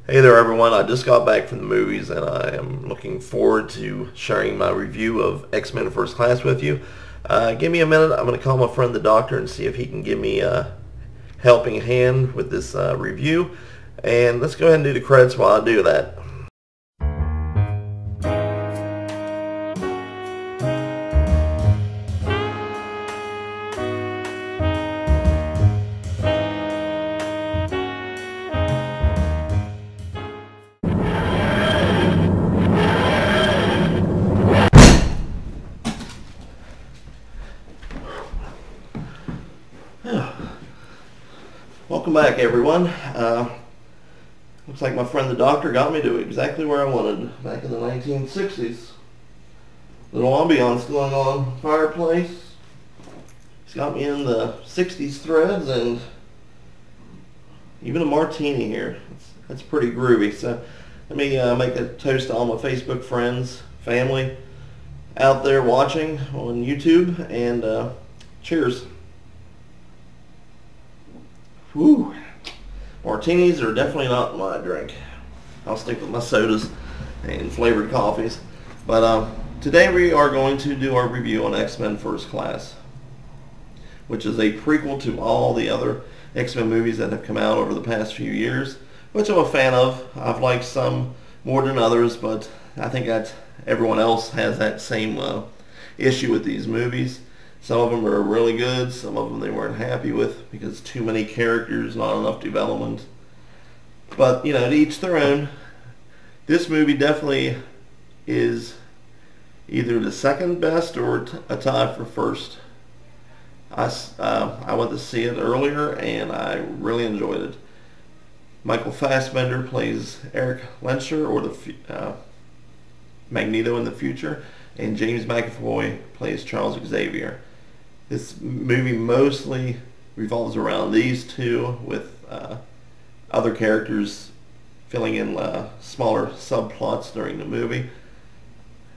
Hey there everyone, I just got back from the movies and I am looking forward to sharing my review of X-Men First Class with you. Give me a minute, I'm going to call my friend the doctor and see if he can give me a helping hand with this review. And let's go ahead and do the credits while I do that. Welcome back everyone. Looks like my friend the doctor got me to exactly where I wanted back in the 1960s. Little ambiance going on, fireplace. He's got me in the 60s threads and even a martini here. That's pretty groovy. So let me make a toast to all my Facebook friends, family out there watching on YouTube, and cheers. Whew. Martinis are definitely not my drink. I'll stick with my sodas and flavored coffees. But today we are going to do our review on X-Men First Class, which is a prequel to all the other X-Men movies that have come out over the past few years, which I'm a fan of. I've liked some more than others, but I think that everyone else has that same issue with these movies. Some of them are really good, some of them they weren't happy with because too many characters, not enough development. But, you know, to each their own. This movie definitely is either the second best or a tie for first. I went to see it earlier and I really enjoyed it. Michael Fassbender plays Eric Lehnsherr, or the Magneto in the future, and James McAvoy plays Charles Xavier. This movie mostly revolves around these two, with other characters filling in smaller subplots during the movie.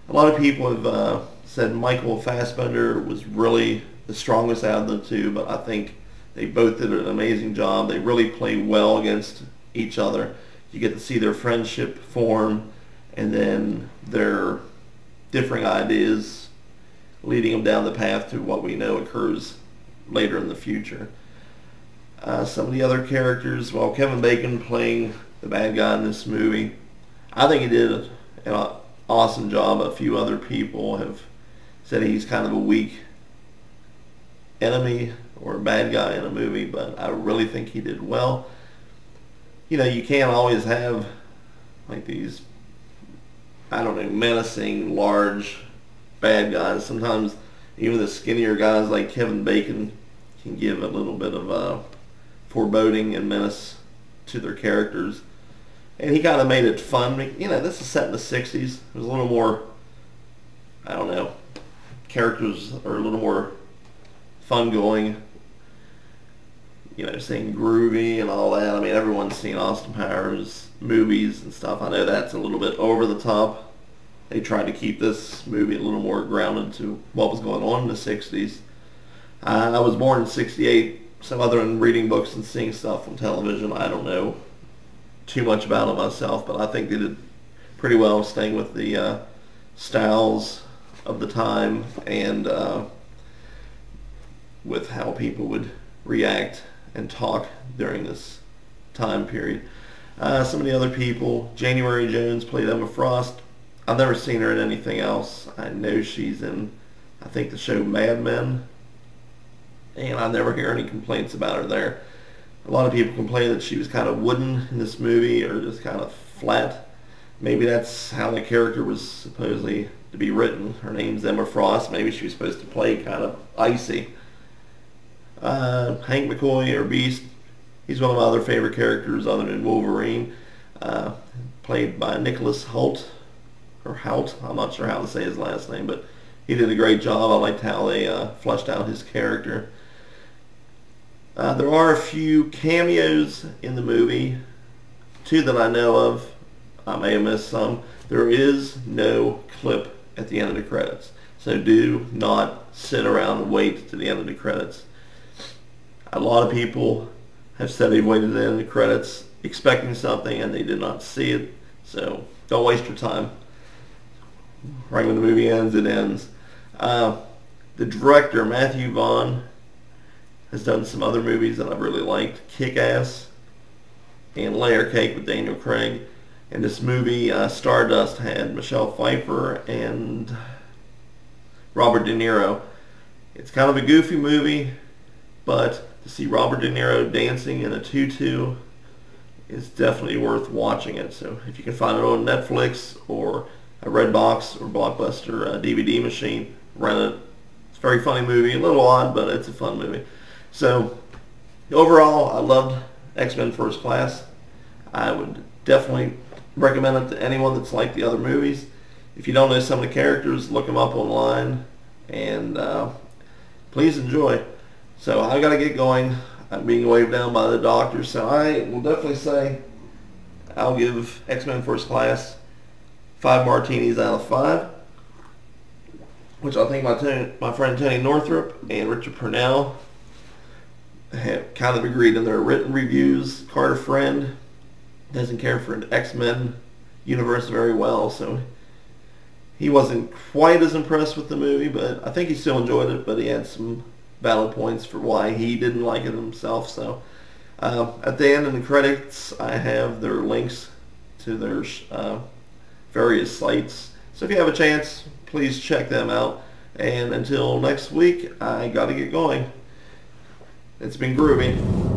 A lot of people have said Michael Fassbender was really the strongest out of the two, but I think they both did an amazing job. They really play well against each other. You get to see their friendship form and then their differing ideas leading them down the path to what we know occurs later in the future. Some of the other characters, well, Kevin Bacon playing the bad guy in this movie, I think he did an awesome job. A few other people have said he's kind of a weak enemy or bad guy in a movie, but I really think he did well. You know, you can't always have like these, I don't know, menacing, large bad guys. Sometimes even the skinnier guys like Kevin Bacon can give a little bit of foreboding and menace to their characters. And he kind of made it fun. You know, this is set in the 60s. It was a little more, I don't know, characters are a little more fun going. You know, saying groovy and all that. I mean, everyone's seen Austin Powers movies and stuff. I know that's a little bit over the top. They tried to keep this movie a little more grounded to what was going on in the 60s. I was born in 68, so other than reading books and seeing stuff on television, I don't know too much about it myself, but I think they did pretty well staying with the styles of the time and with how people would react and talk during this time period. Some of the other people, January Jones played Emma Frost. I've never seen her in anything else. I know she's in, I think, the show Mad Men, and I never hear any complaints about her there. A lot of people complain that she was kind of wooden in this movie, or just kind of flat. Maybe that's how the character was supposedly to be written. Her name's Emma Frost. Maybe she was supposed to play kind of icy. Hank McCoy, or Beast, he's one of my other favorite characters other than Wolverine, played by Nicholas Hoult, or Hout. I'm not sure how to say his last name, but he did a great job. I liked how they fleshed out his character. There are a few cameos in the movie, two that I know of. I may have missed some. There is no clip at the end of the credits, so do not sit around and wait to the end of the credits. A lot of people have said they've waited to the end of the credits. expecting something and they did not see it. So don't waste your time. Right when the movie ends, it ends. The director, Matthew Vaughn, has done some other movies that I've really liked. Kick-Ass and Layer Cake with Daniel Craig. And this movie, Stardust, had Michelle Pfeiffer and Robert De Niro. It's kind of a goofy movie, but to see Robert De Niro dancing in a tutu is definitely worth watching it. So if you can find it on Netflix or a Redbox or Blockbuster DVD machine, rent it. It's a very funny movie, a little odd, but it's a fun movie. So overall, I loved X-Men First Class. I would definitely recommend it to anyone that's liked the other movies. If you don't know some of the characters, look them up online, and please enjoy. So I got to get going. I'm being waved down by the doctor, so I will definitely say I'll give X-Men First Class 5 martinis out of 5, which I think my friend Tony Northrup and Richard Purnell have kind of agreed in their written reviews. Carter Friend doesn't care for an X-Men universe very well, so he wasn't quite as impressed with the movie, but I think he still enjoyed it, but he had some valid points for why he didn't like it himself. So at the end in the credits, I have their links to their various sites. So if you have a chance, please check them out. And until next week, I got to get going. It's been groovy.